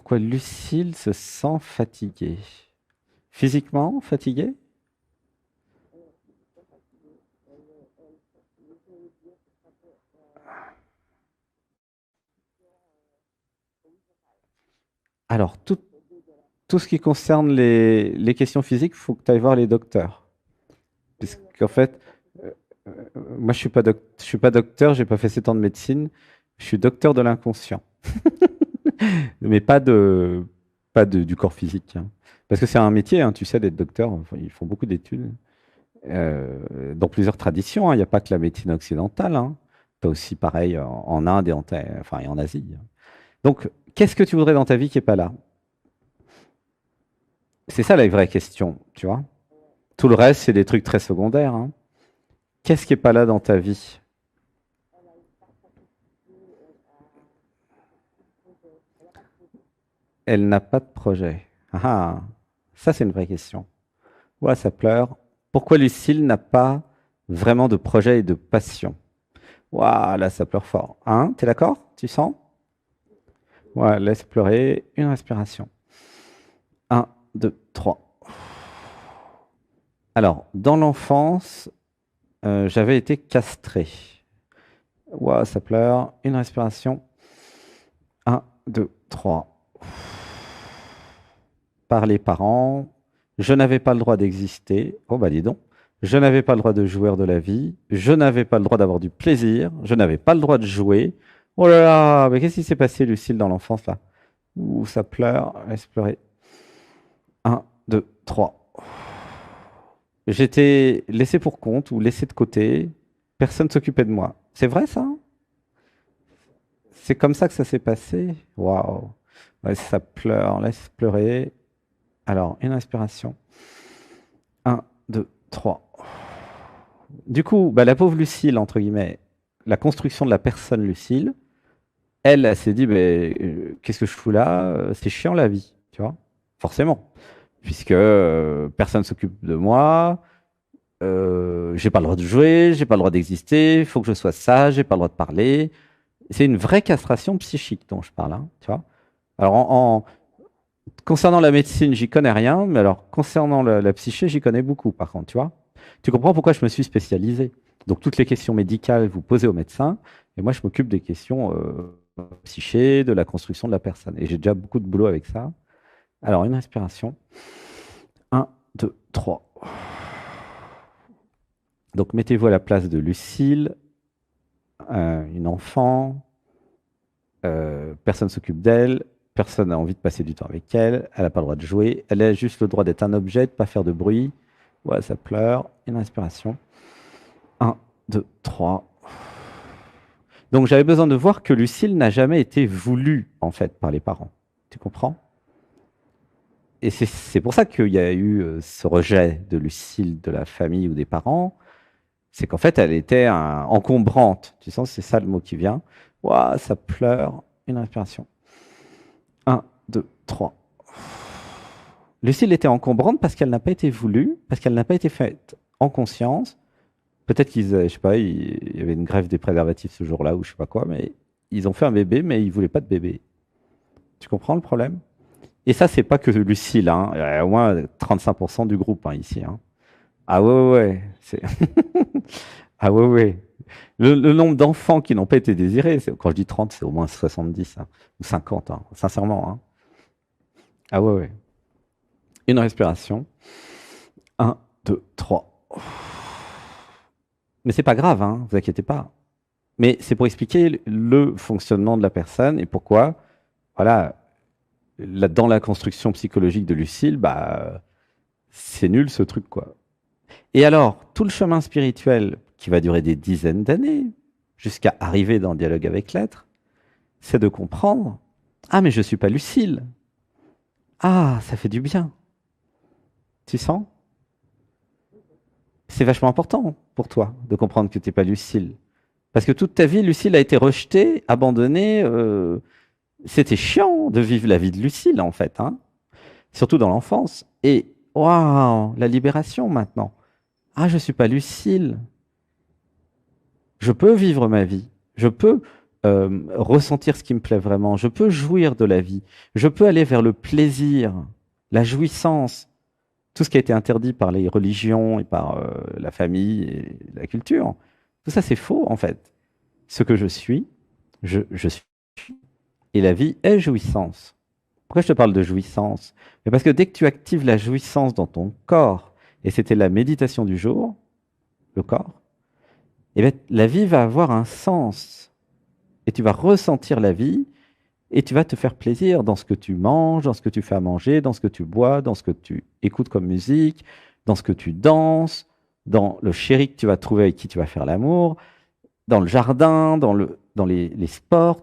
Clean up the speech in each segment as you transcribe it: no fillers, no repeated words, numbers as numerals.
pourquoi Lucille se sent fatiguée. Physiquement fatiguée? Alors, tout ce qui concerne les questions physiques, il faut que tu ailles voir les docteurs. Puisqu'en fait, euh, moi, je suis pas docteur, j'ai pas fait 7 ans de médecine. Je suis docteur de l'inconscient, mais du corps physique, hein. Parce que c'est un métier, hein, tu sais, d'être docteur. Enfin, ils font beaucoup d'études dans plusieurs traditions, hein. Il n'y a pas que la médecine occidentale, hein. Tu as aussi pareil en Inde enfin, et en Asie, hein. Donc, qu'est-ce que tu voudrais dans ta vie qui n'est pas là? C'est ça la vraie question, tu vois. Tout le reste, c'est des trucs très secondaires, hein. Qu'est-ce qui n'est pas là dans ta vie? Elle n'a pas de projet. Ah, ah. Ça, c'est une vraie question. Ouais, ça pleure. Pourquoi Lucille n'a pas vraiment de projet et de passion? Waouh, là, ça pleure fort. Hein, t'es d'accord? Tu sens? Ouais, laisse pleurer. Une respiration. Un, 2, 3. Alors, dans l'enfance, j'avais été castré. Waouh, ça pleure. Une respiration. Un, 2, 3. Par les parents. Je n'avais pas le droit d'exister. Oh bah dis donc. Je n'avais pas le droit de jouir de la vie. Je n'avais pas le droit d'avoir du plaisir. Je n'avais pas le droit de jouer. Oh là là, mais qu'est-ce qui s'est passé, Lucille, dans l'enfance là? Ouh, ça pleure. Laisse pleurer. Un, 2, 3. J'étais laissé pour compte ou laissé de côté. Personne ne s'occupait de moi. C'est vrai ça? C'est comme ça que ça s'est passé? Waouh. Ouais, ça pleure. Laisse pleurer. Alors, une inspiration. Un, 2, 3. Du coup, bah, la pauvre Lucille, entre guillemets, la construction de la personne Lucille, elle s'est dit, bah, qu'est-ce que je fous là? C'est chiant la vie, tu vois? Forcément. Puisque personne ne s'occupe de moi, j'ai pas le droit de jouer, j'ai pas le droit d'exister, il faut que je sois sage, j'ai pas le droit de parler. C'est une vraie castration psychique dont je parle, hein, tu vois? Alors, concernant la médecine, j'y connais rien, mais alors concernant la psyché, j'y connais beaucoup, par contre, tu vois. Tu comprends pourquoi je me suis spécialisé. Donc, toutes les questions médicales, vous posez aux médecins, et moi, je m'occupe des questions psyché, de la construction de la personne. Et j'ai déjà beaucoup de boulot avec ça. Alors, une respiration. Un, 2, 3. Donc, mettez-vous à la place de Lucille, une enfant. Personne s'occupe d'elle. Personne n'a envie de passer du temps avec elle. Elle n'a pas le droit de jouer. Elle a juste le droit d'être un objet, de ne pas faire de bruit. Ouais, ça pleure. Une inspiration. Un, 2, 3. Donc j'avais besoin de voir que Lucille n'a jamais été voulue, en fait, par les parents. Tu comprends? Et c'est pour ça qu'il y a eu ce rejet de Lucille de la famille ou des parents. C'est qu'en fait, elle était encombrante. Tu sens, c'est ça le mot qui vient. Ouah, ça pleure. Une inspiration. Un, 2, 3. Lucille était encombrante parce qu'elle n'a pas été voulue, parce qu'elle n'a pas été faite en conscience. Peut-être je sais pas, il y avait une grève des préservatifs ce jour-là ou je sais pas quoi, mais ils ont fait un bébé, mais ils voulaient pas de bébé. Tu comprends le problème? Et ça, c'est pas que Lucille, hein. Il y a au moins 35% du groupe, hein, ici, hein. Ah ouais, ouais, ouais. Ah ouais, ouais. Le nombre d'enfants qui n'ont pas été désirés, quand je dis 30, c'est au moins 70, hein, ou 50, hein, sincèrement, hein. Ah ouais, ouais. Une respiration. Un, 2, 3. Mais c'est pas grave, hein, vous inquiétez pas. Mais c'est pour expliquer le fonctionnement de la personne et pourquoi, voilà, dans la construction psychologique de Lucille, bah, c'est nul ce truc, quoi. Et alors, tout le chemin spirituel qui va durer des dizaines d'années, jusqu'à arriver dans le dialogue avec l'être, c'est de comprendre, ah, mais je suis pas Lucille. Ah, ça fait du bien. Tu sens? C'est vachement important pour toi de comprendre que tu n'es pas Lucille. Parce que toute ta vie, Lucille a été rejetée, abandonnée. C'était chiant de vivre la vie de Lucille, en fait, hein. Surtout dans l'enfance. Et waouh, la libération maintenant. Ah, je suis pas Lucille. Je peux vivre ma vie. Je peux. ressentir ce qui me plaît vraiment, je peux jouir de la vie, je peux aller vers le plaisir, la jouissance, tout ce qui a été interdit par les religions et par la famille et la culture. Tout ça, c'est faux, en fait. Ce que je suis, et la vie est jouissance. Pourquoi je te parle de jouissance? Mais parce que dès que tu actives la jouissance dans ton corps, et c'était la méditation du jour, le corps, eh bien, la vie va avoir un sens. Et tu vas ressentir la vie, et tu vas te faire plaisir dans ce que tu manges, dans ce que tu fais à manger, dans ce que tu bois, dans ce que tu écoutes comme musique, dans ce que tu danses, dans le chéri que tu vas trouver avec qui tu vas faire l'amour, dans le jardin, dans les sports.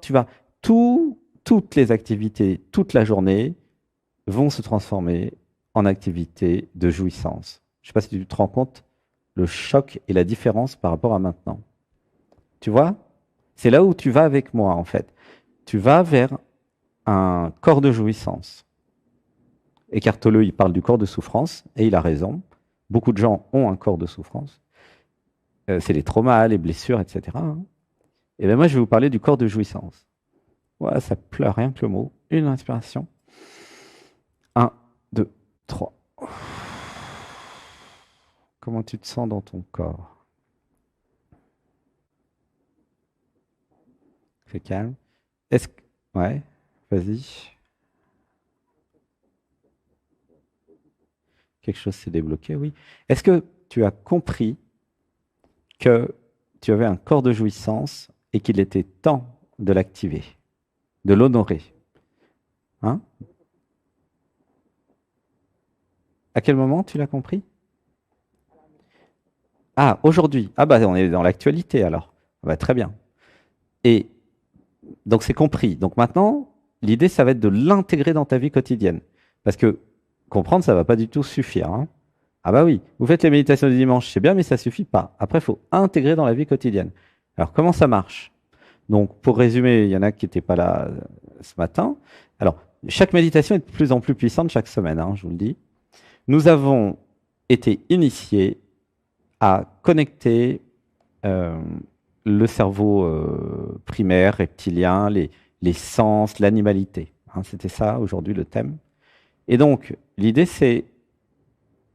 Toutes les activités, toute la journée, vont se transformer en activités de jouissance. Je ne sais pas si tu te rends compte le choc et la différence par rapport à maintenant. Tu vois? C'est là où tu vas avec moi, en fait. Tu vas vers un corps de jouissance. Eckhart Tolle, il parle du corps de souffrance, et il a raison. Beaucoup de gens ont un corps de souffrance. C'est les traumas, les blessures, etc. Et bien moi, je vais vous parler du corps de jouissance. Ouais, ça pleure rien que le mot. Une inspiration. 1, 2, 3. Comment tu te sens dans ton corps? C'est calme. Est-ce que... Ouais, vas-y. Quelque chose s'est débloqué, oui. Est-ce que tu as compris que tu avais un corps de jouissance et qu'il était temps de l'activer, de l'honorer? Hein? À quel moment tu l'as compris? Ah, aujourd'hui. Ah bah on est dans l'actualité alors. Ah bah, très bien. Et donc c'est compris. Donc maintenant, l'idée, ça va être de l'intégrer dans ta vie quotidienne. Parce que comprendre, ça ne va pas du tout suffire. Hein. Ah bah oui, vous faites les méditations du dimanche, c'est bien, mais ça ne suffit pas. Après, il faut intégrer dans la vie quotidienne. Alors, comment ça marche? Donc, pour résumer, il y en a qui n'étaient pas là ce matin. Alors, chaque méditation est de plus en plus puissante chaque semaine, hein, je vous le dis. Nous avons été initiés à connecter le cerveau primaire, reptilien, les sens, l'animalité. Hein, c'était ça aujourd'hui le thème. Et donc, l'idée, c'est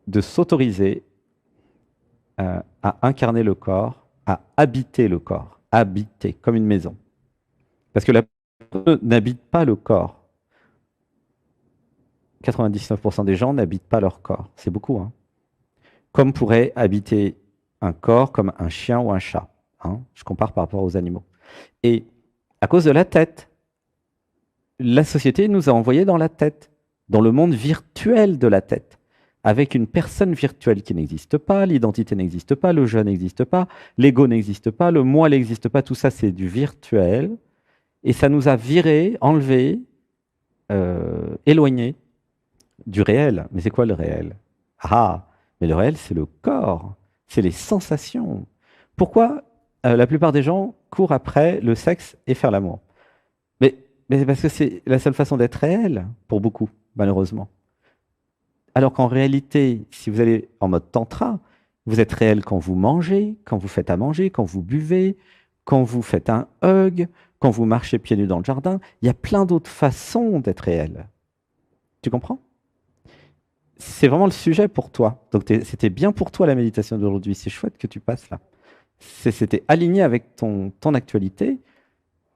de s'autoriser à incarner le corps, à habiter le corps, habiter comme une maison. Parce que la personne n'habite pas le corps. 99% des gens n'habitent pas leur corps. C'est beaucoup. Hein. Comme pourrait habiter un corps comme un chien ou un chat. Hein. Je compare par rapport aux animaux. Et à cause de la tête, la société nous a envoyés dans la tête, dans le monde virtuel de la tête, avec une personne virtuelle qui n'existe pas, l'identité n'existe pas, le je n'existe pas, l'ego n'existe pas, le moi n'existe pas, tout ça c'est du virtuel, et ça nous a virés, enlevés, éloignés du réel. Mais c'est quoi le réel? Ah, mais le réel c'est le corps, c'est les sensations. Pourquoi la plupart des gens courent après le sexe et faire l'amour? Mais c'est parce que c'est la seule façon d'être réel pour beaucoup, malheureusement. Alors qu'en réalité, si vous allez en mode tantra, vous êtes réel quand vous mangez, quand vous faites à manger, quand vous buvez, quand vous faites un hug, quand vous marchez pieds nus dans le jardin. Il y a plein d'autres façons d'être réel. Tu comprends? C'est vraiment le sujet pour toi. Donc c'était bien pour toi la méditation d'aujourd'hui. C'est chouette que tu passes là. C'était aligné avec ton actualité.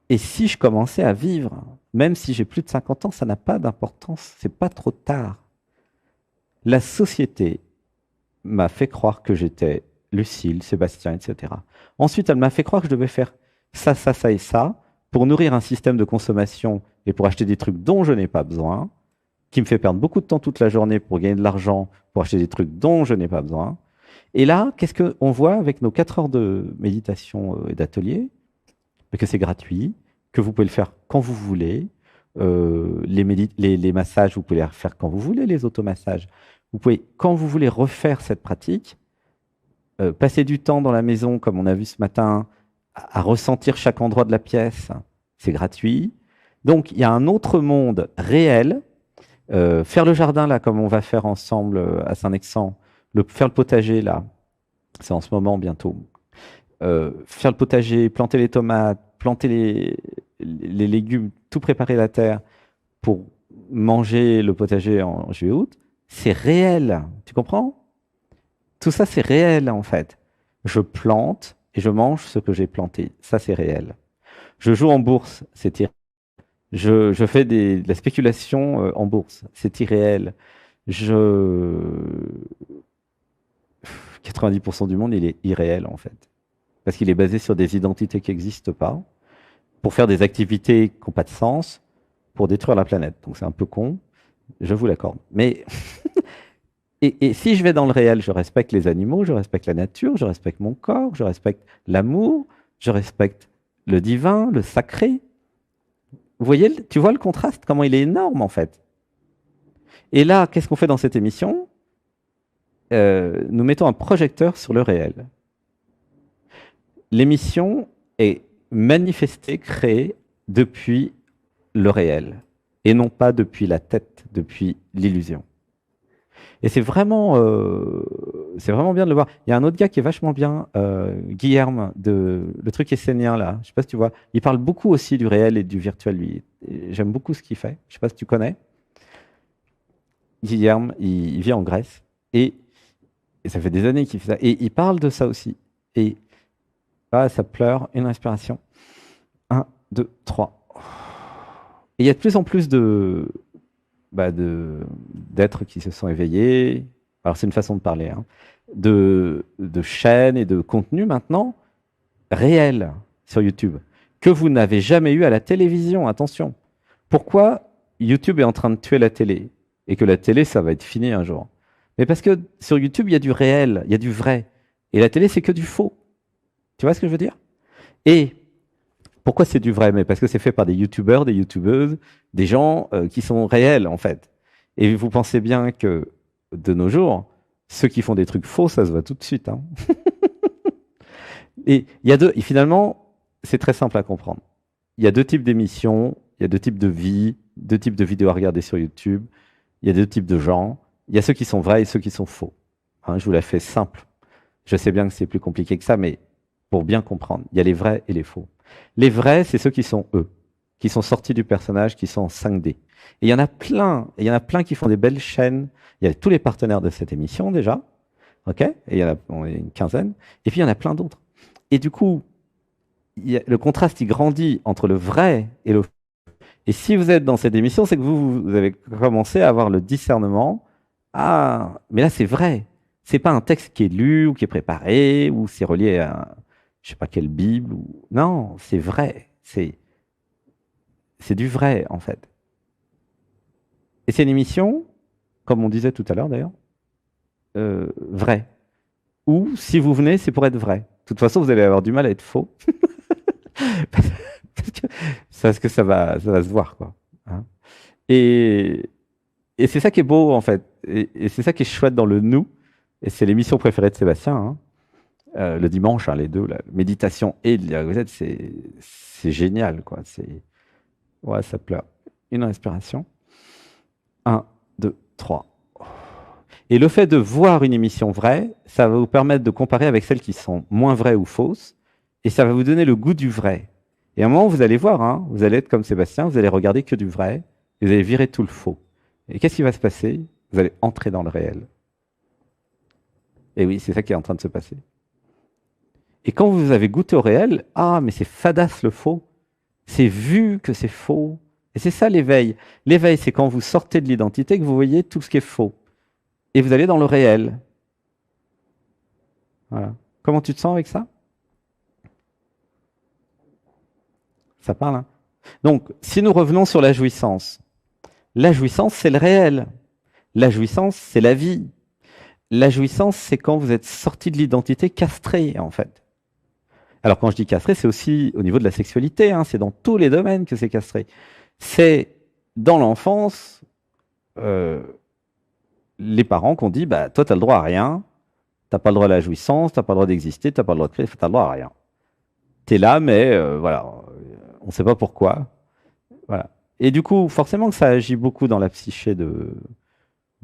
Et si je commençais à vivre, même si j'ai plus de 50 ans, ça n'a pas d'importance, c'est pas trop tard. La société m'a fait croire que j'étais Lucille, Sébastien, etc. Ensuite, elle m'a fait croire que je devais faire ça, ça, ça et ça pour nourrir un système de consommation et pour acheter des trucs dont je n'ai pas besoin, qui me fait perdre beaucoup de temps toute la journée pour gagner de l'argent, pour acheter des trucs dont je n'ai pas besoin. Et là, qu'est-ce qu'on voit avec nos 4 heures de méditation et d'atelier? Que c'est gratuit, que vous pouvez le faire quand vous voulez. Les massages, vous pouvez les refaire quand vous voulez, les automassages. Vous pouvez, quand vous voulez, refaire cette pratique. Passer du temps dans la maison, comme on a vu ce matin, à ressentir chaque endroit de la pièce, c'est gratuit. Donc, il y a un autre monde réel. Faire le jardin, là, comme on va faire ensemble à Saint-Nexan, faire le potager, là, c'est en ce moment bientôt. Faire le potager, planter les tomates, planter les légumes, tout préparer la terre pour manger le potager en juillet-août, c'est réel. Tu comprends? Tout ça, c'est réel en fait. Je plante et je mange ce que j'ai planté. Ça, c'est réel. Je joue en bourse, c'est irréel. Je fais de la spéculation en bourse, c'est irréel. Je... 90% du monde, il est irréel en fait. Parce qu'il est basé sur des identités qui n'existent pas, pour faire des activités qui n'ont pas de sens, pour détruire la planète. Donc c'est un peu con, je vous l'accorde. Mais et si je vais dans le réel, je respecte les animaux, je respecte la nature, je respecte mon corps, je respecte l'amour, je respecte le divin, le sacré. Vous voyez, tu vois le contraste, comment il est énorme en fait. Et là, qu'est-ce qu'on fait dans cette émission? Nous mettons un projecteur sur le réel. L'émission est manifestée, créée depuis le réel, et non pas depuis la tête, depuis l'illusion. Et c'est vraiment bien de le voir. Il y a un autre gars qui est vachement bien, Guilherme, le truc essénien là. Je sais pas si tu vois. Il parle beaucoup aussi du réel et du virtuel, lui. J'aime beaucoup ce qu'il fait. Je sais pas si tu connais. Guilherme, il vit en Grèce et ça fait des années qu'il fait ça. Et il parle de ça aussi. Et ça pleure, une respiration. 1, 2, 3. Et il y a de plus en plus d'êtres qui se sont éveillés. Alors c'est une façon de parler, hein, de chaînes et de contenus maintenant réels sur YouTube que vous n'avez jamais eu à la télévision. Attention. Pourquoi YouTube est en train de tuer la télé et que la télé, ça va être fini un jour? Mais parce que sur YouTube, il y a du réel, il y a du vrai. Et la télé, c'est que du faux. Tu vois ce que je veux dire? Et pourquoi c'est du vrai? Mais parce que c'est fait par des youtubeurs, des youtubeuses, des gens qui sont réels en fait. Et vous pensez bien que de nos jours, ceux qui font des trucs faux, ça se voit tout de suite, hein. Et et finalement, c'est très simple à comprendre. Il y a deux types d'émissions, il y a deux types de vie, deux types de vidéos à regarder sur YouTube, il y a deux types de gens. Il y a ceux qui sont vrais et ceux qui sont faux. Hein, je vous la fais simple. Je sais bien que c'est plus compliqué que ça, mais pour bien comprendre, il y a les vrais et les faux. Les vrais, c'est ceux qui sont eux, qui sont sortis du personnage, qui sont en 5D. Et il y en a plein, et il y en a plein qui font des belles chaînes. Il y a tous les partenaires de cette émission déjà, ok? Et il y en a, on est une quinzaine. Et puis il y en a plein d'autres. Et du coup, le contraste, il grandit entre le vrai et le faux. Et si vous êtes dans cette émission, c'est que vous avez commencé à avoir le discernement. Ah, mais là, c'est vrai. C'est pas un texte qui est lu ou qui est préparé ou c'est relié à, je sais pas quelle Bible. Non, c'est vrai. C'est du vrai, en fait. Et c'est une émission, comme on disait tout à l'heure d'ailleurs, vraie. Ou si vous venez, c'est pour être vrai. De toute façon, vous allez avoir du mal à être faux. Parce que ça va se voir, quoi. Hein. Et c'est ça qui est beau, en fait. Et c'est ça qui est chouette dans le nous. Et c'est l'émission préférée de Sébastien, hein. Le dimanche, hein, les deux, la méditation et la recette, c'est génial, quoi. Ouais, ça pleure. Une respiration. 1, 2, 3. Et le fait de voir une émission vraie, ça va vous permettre de comparer avec celles qui sont moins vraies ou fausses, et ça va vous donner le goût du vrai. Et à un moment, vous allez voir, hein, vous allez être comme Sébastien, vous allez regarder que du vrai, et vous allez virer tout le faux. Et qu'est-ce qui va se passer? Vous allez entrer dans le réel. Et oui, c'est ça qui est en train de se passer. Et quand vous avez goûté au réel, ah, mais c'est fadasse le faux. C'est vu que c'est faux. Et c'est ça l'éveil. L'éveil, c'est quand vous sortez de l'identité que vous voyez tout ce qui est faux. Et vous allez dans le réel. Voilà. Comment tu te sens avec ça? Ça parle, hein? Donc, si nous revenons sur la jouissance, c'est le réel. La jouissance, c'est la vie. La jouissance, c'est quand vous êtes sorti de l'identité castrée, en fait. Alors, quand je dis castré, c'est aussi au niveau de la sexualité, hein, c'est dans tous les domaines que c'est castré. C'est dans l'enfance, les parents qui ont dit, bah, toi, tu as le droit à rien, tu n'as pas le droit à la jouissance, tu n'as pas le droit d'exister, tu n'as pas le droit de créer, tu n'as le droit à rien. Tu es là, mais voilà, on ne sait pas pourquoi. Voilà. Et du coup, forcément que ça agit beaucoup dans la psyché de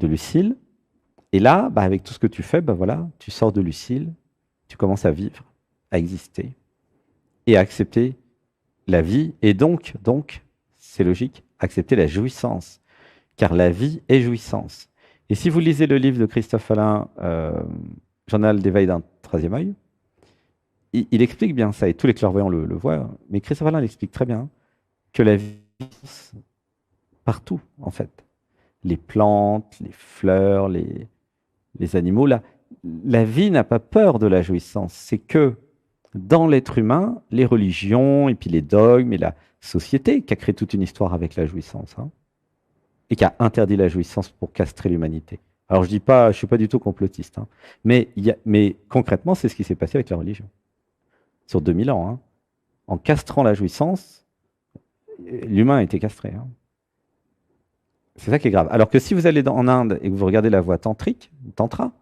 Lucille. Et là, bah, avec tout ce que tu fais, bah, voilà, tu sors de Lucille, tu commences à vivre, à exister et à accepter la vie et donc, c'est logique, accepter la jouissance, car la vie est jouissance. Et si vous lisez le livre de Christophe Alain, Journal d'éveil d'un troisième œil, il explique bien ça, et tous les clairvoyants le voient, mais Christophe Alain l'explique très bien, que la vie est partout, en fait. Les plantes, les fleurs, les animaux, la vie n'a pas peur de la jouissance. C'est que dans l'être humain, les religions, et puis les dogmes, et la société qui a créé toute une histoire avec la jouissance, hein, et qui a interdit la jouissance pour castrer l'humanité. Alors je dis pas, je suis pas du tout complotiste, hein, mais concrètement, c'est ce qui s'est passé avec la religion. Sur 2000 ans, hein. En castrant la jouissance, l'humain a été castré. Hein. C'est ça qui est grave. Alors que si vous allez en Inde et que vous regardez la voie tantrique, tantra,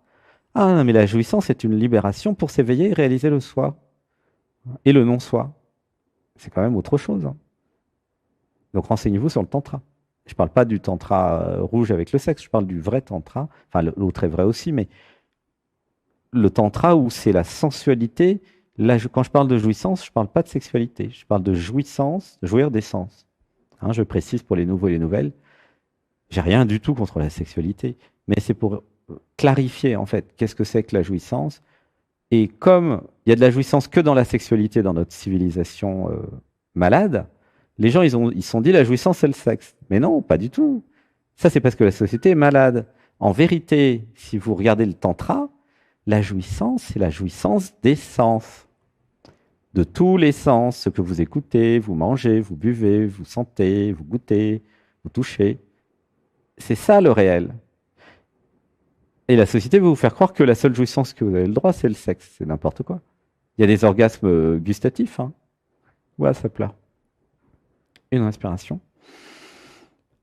ah non, mais la jouissance est une libération pour s'éveiller et réaliser le soi et le non-soi. C'est quand même autre chose. Hein. Donc renseignez-vous sur le tantra. Je ne parle pas du tantra rouge avec le sexe, je parle du vrai tantra. Enfin, l'autre est vrai aussi, mais le tantra où c'est la sensualité. Là, quand je parle de jouissance, je ne parle pas de sexualité. Je parle de jouissance, de jouir des sens. Hein, je précise pour les nouveaux et les nouvelles. J'ai rien du tout contre la sexualité, mais c'est pour clarifier en fait qu'est-ce que c'est que la jouissance. Et comme il y a de la jouissance que dans la sexualité dans notre civilisation malade, les gens ils se sont dit la jouissance c'est le sexe. Mais non, pas du tout. Ça c'est parce que la société est malade. En vérité, si vous regardez le tantra, la jouissance c'est la jouissance des sens. De tous les sens, ce que vous écoutez, vous mangez, vous buvez, vous sentez, vous goûtez, vous touchez. C'est ça le réel. Et la société veut vous faire croire que la seule jouissance que vous avez le droit, c'est le sexe. C'est n'importe quoi. Il y a des orgasmes gustatifs. Hein. Voilà, ça pleure. Une respiration.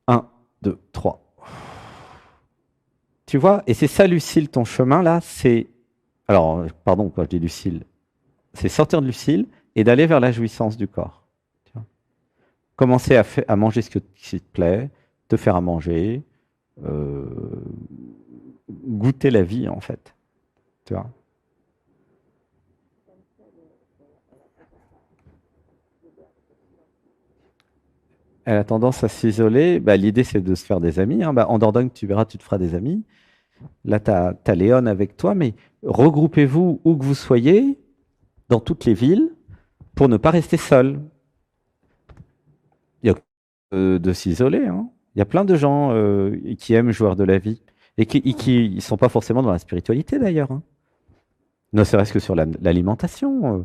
1, 2, 3. Tu vois, et c'est ça, Lucille, ton chemin là, c'est... Alors, pardon, quand je dis Lucille, c'est sortir de Lucille et d'aller vers la jouissance du corps. Tu vois. Commencer à manger ce qui te plaît, te faire à manger, goûter la vie en fait. Tu vois. Elle a tendance à s'isoler. Bah, l'idée c'est de se faire des amis. Hein. Bah, en Dordogne, tu verras, tu te feras des amis. Là, tu as Léon avec toi, mais regroupez-vous où que vous soyez, dans toutes les villes, pour ne pas rester seul. Il y a de s'isoler. Hein. Il y a plein de gens qui aiment jouer de la vie et qui ne sont pas forcément dans la spiritualité d'ailleurs. Hein. Ne serait-ce que sur l'alimentation,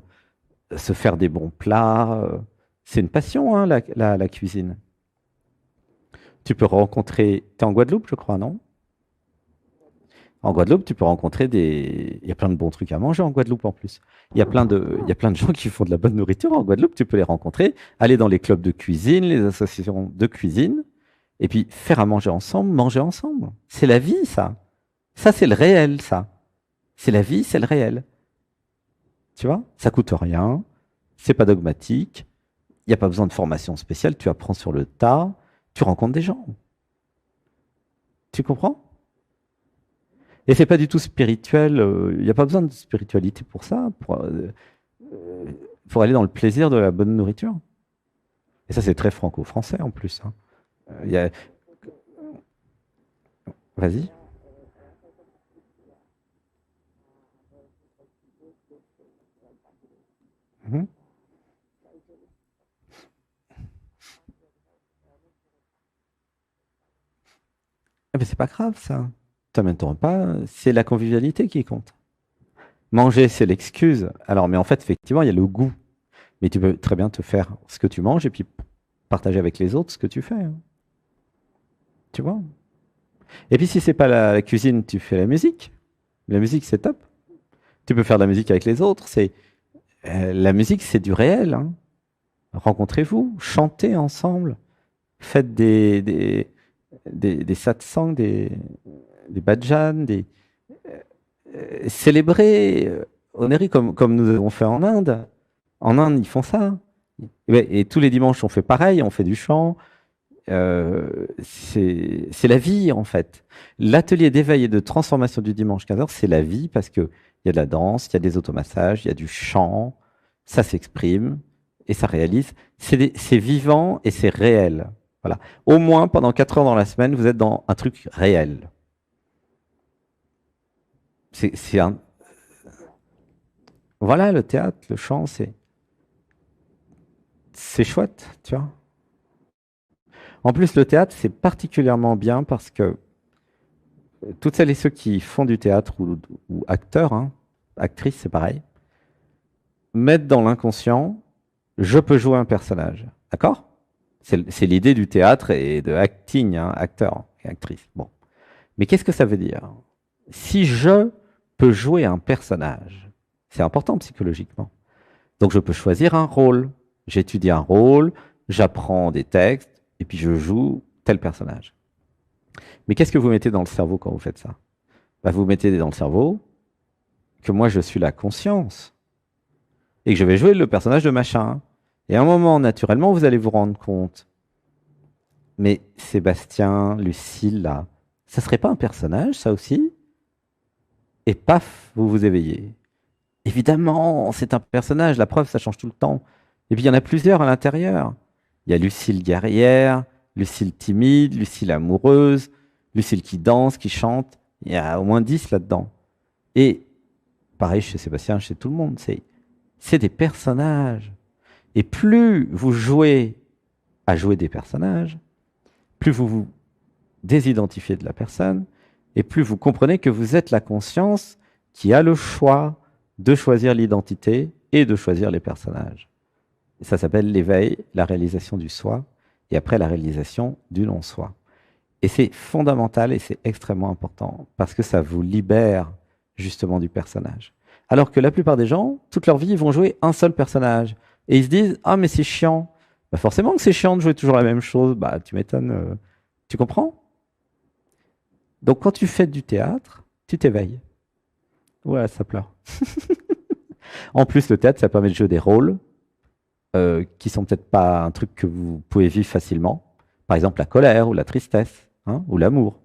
se faire des bons plats, c'est une passion, hein, la cuisine. Tu peux rencontrer... Tu es en Guadeloupe, je crois, non? En Guadeloupe, tu peux rencontrer des... Il y a plein de bons trucs à manger en Guadeloupe en plus. Il y a plein de gens qui font de la bonne nourriture en Guadeloupe, tu peux les rencontrer, aller dans les clubs de cuisine, les associations de cuisine, et puis faire à manger ensemble, manger ensemble. C'est la vie, ça. Ça, c'est le réel, ça. C'est la vie, c'est le réel. Tu vois? Ça coûte rien, c'est pas dogmatique, il n'y a pas besoin de formation spéciale, tu apprends sur le tas, tu rencontres des gens. Tu comprends? Et c'est pas du tout spirituel, il n'y a pas besoin de spiritualité pour ça, pour aller dans le plaisir de la bonne nourriture. Et ça, c'est très franco-français en plus. Hein. Il y a... Vas-y. Mhm. Ah, mais c'est pas grave ça. T'amènes ton repas, c'est la convivialité qui compte. Manger, c'est l'excuse. Alors, mais en fait, effectivement, il y a le goût. Mais tu peux très bien te faire ce que tu manges et puis partager avec les autres ce que tu fais. Hein. Tu vois? Et puis si c'est pas la cuisine, tu fais la musique. La musique, c'est top. Tu peux faire de la musique avec les autres. La musique, c'est du réel. Hein. Rencontrez-vous, chantez ensemble, faites des satsangs, des bhajans, célébrez Oneri comme nous avons fait en Inde. En Inde, ils font ça. Et tous les dimanches, on fait pareil, on fait du chant. C'est la vie, en fait. L'atelier d'éveil et de transformation du dimanche 15h, c'est la vie parce qu'il y a de la danse, il y a des automassages, il y a du chant, ça s'exprime. et ça réalise. C'est vivant et c'est réel. Voilà. Au moins, pendant 4 heures dans la semaine, vous êtes dans un truc réel. C'est un... Voilà, le théâtre, le chant, c'est chouette, tu vois. En plus, le théâtre, c'est particulièrement bien parce que toutes celles et ceux qui font du théâtre ou acteurs, hein, actrices, c'est pareil, mettent dans l'inconscient, je peux jouer un personnage. D'accord? C'est l'idée du théâtre et de acting, hein, acteur et actrice. Bon. Mais qu'est-ce que ça veut dire? Si je peux jouer un personnage, c'est important psychologiquement. Donc je peux choisir un rôle. J'étudie un rôle, j'apprends des textes, et puis je joue tel personnage. Mais qu'est-ce que vous mettez dans le cerveau quand vous faites ça? Bah, vous mettez dans le cerveau que moi je suis la conscience et que je vais jouer le personnage de machin. Et à un moment, naturellement, vous allez vous rendre compte. Mais Sébastien, Lucille, là, ça serait pas un personnage, ça aussi? Et paf, vous vous éveillez. Évidemment, c'est un personnage, la preuve, ça change tout le temps. Et puis il y en a plusieurs à l'intérieur. Il y a Lucille guerrière, Lucille timide, Lucille amoureuse, Lucille qui danse, qui chante. Il y a au moins 10 là-dedans. Et pareil chez Sébastien, chez tout le monde, c'est des personnages. Et plus vous jouez à jouer des personnages, plus vous vous désidentifiez de la personne, et plus vous comprenez que vous êtes la conscience qui a le choix de choisir l'identité et de choisir les personnages. Et ça s'appelle l'éveil, la réalisation du soi, et après la réalisation du non-soi. Et c'est fondamental et c'est extrêmement important, parce que ça vous libère justement du personnage. Alors que la plupart des gens, toute leur vie, ils vont jouer un seul personnage. Et ils se disent, ah mais c'est chiant. Bah forcément que c'est chiant de jouer toujours la même chose, bah tu m'étonnes, tu comprends? Donc quand tu fais du théâtre, tu t'éveilles. Ouais, ça pleure. En plus, le théâtre, ça permet de jouer des rôles qui sont peut-être pas un truc que vous pouvez vivre facilement. Par exemple, la colère ou la tristesse, hein, ou l'amour.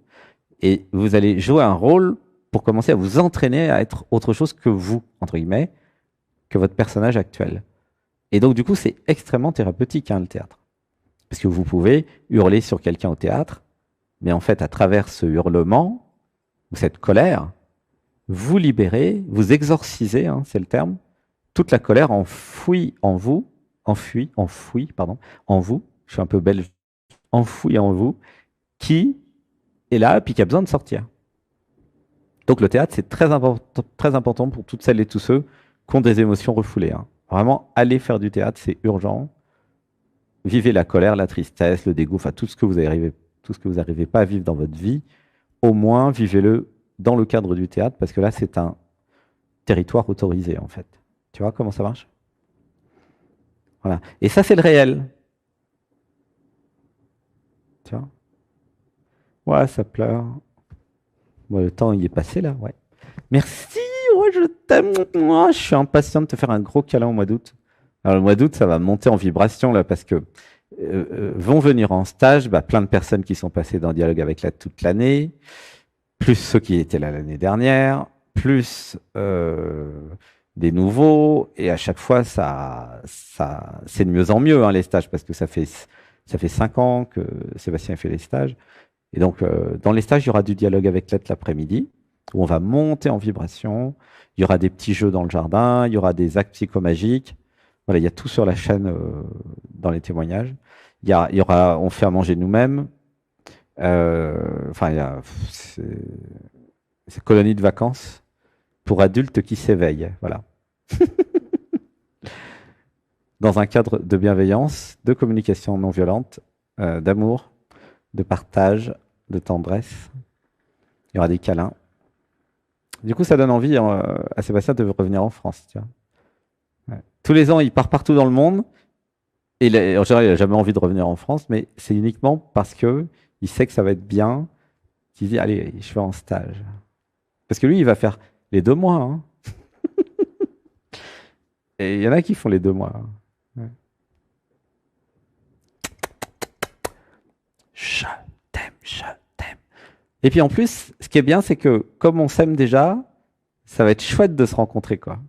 Et vous allez jouer un rôle pour commencer à vous entraîner à être autre chose que vous, entre guillemets, que votre personnage actuel. Et donc, du coup, c'est extrêmement thérapeutique, hein, le théâtre. Parce que vous pouvez hurler sur quelqu'un au théâtre, mais en fait, à travers ce hurlement, ou cette colère, vous libérez, vous exorcisez, hein, c'est le terme, toute la colère enfouie en vous, enfouie, pardon, en vous, je suis un peu belge, enfouie en vous, qui est là, puis qui a besoin de sortir. Donc le théâtre, c'est très important pour toutes celles et tous ceux qui ont des émotions refoulées, hein. Vraiment, aller faire du théâtre, c'est urgent. Vivez la colère, la tristesse, le dégoût, enfin tout ce que vous n'arrivez pas à vivre dans votre vie, au moins vivez-le dans le cadre du théâtre, parce que là, c'est un territoire autorisé, en fait. Tu vois comment ça marche? Voilà. Et ça, c'est le réel. Tu vois? Ouais, ça pleure. Bon, le temps, il est passé, là, ouais. Merci, ouais, je t'aime. Moi, je suis impatient de te faire un gros câlin au mois d'août. Alors, le mois d'août, ça va monter en vibration, là, parce que vont venir en stage plein de personnes qui sont passées dans Dialogue avec la toute l'année, plus ceux qui étaient là l'année dernière, plus des nouveaux, et à chaque fois, c'est de mieux en mieux, hein, les stages, parce que ça fait 5 ans que Sébastien fait les stages. Et donc, dans les stages, il y aura du dialogue avec l'être l'après-midi, où on va monter en vibration. Il y aura des petits jeux dans le jardin, il y aura des actes psychomagiques. Voilà, il y a tout sur la chaîne dans les témoignages. Il y aura, on fait à manger nous-mêmes. Enfin, c'est colonie de vacances pour adultes qui s'éveillent. Voilà. Dans un cadre de bienveillance, de communication non violente, d'amour, de partage, de tendresse. Il y aura des câlins. Du coup, ça donne envie à Sébastien de revenir en France. Tu vois. Ouais. Tous les ans, il part partout dans le monde. Et en général, il n'a jamais envie de revenir en France, mais c'est uniquement parce que il sait que ça va être bien. Il dit, allez, je vais en stage. Parce que lui, il va faire les 2 mois. Hein. Et il y en a qui font les 2 mois. Ouais. Je t'aime, je t'aime. Et puis en plus, ce qui est bien, c'est que comme on s'aime déjà, ça va être chouette de se rencontrer, quoi.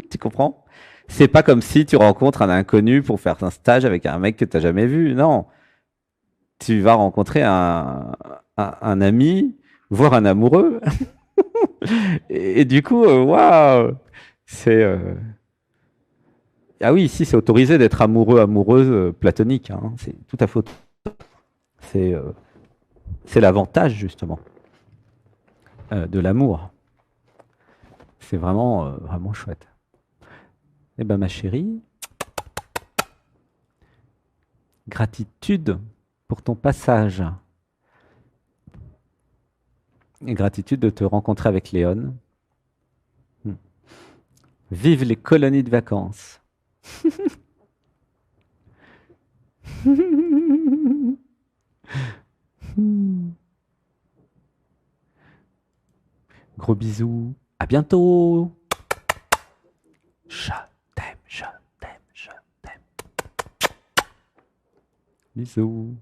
Tu comprends? C'est pas comme si tu rencontres un inconnu pour faire un stage avec un mec que tu n'as jamais vu. Non, tu vas rencontrer un ami, voire un amoureux. Et du coup, waouh, c'est ah oui, ici c'est autorisé d'être amoureux, amoureuse platonique. Hein. C'est tout à fait. C'est c'est l'avantage justement de l'amour. C'est vraiment vraiment chouette. Eh ben ma chérie, gratitude pour ton passage et gratitude de te rencontrer avec Léon. Vive les colonies de vacances. Gros bisous. À bientôt. Je t'aime, je t'aime, je t'aime. Bisous.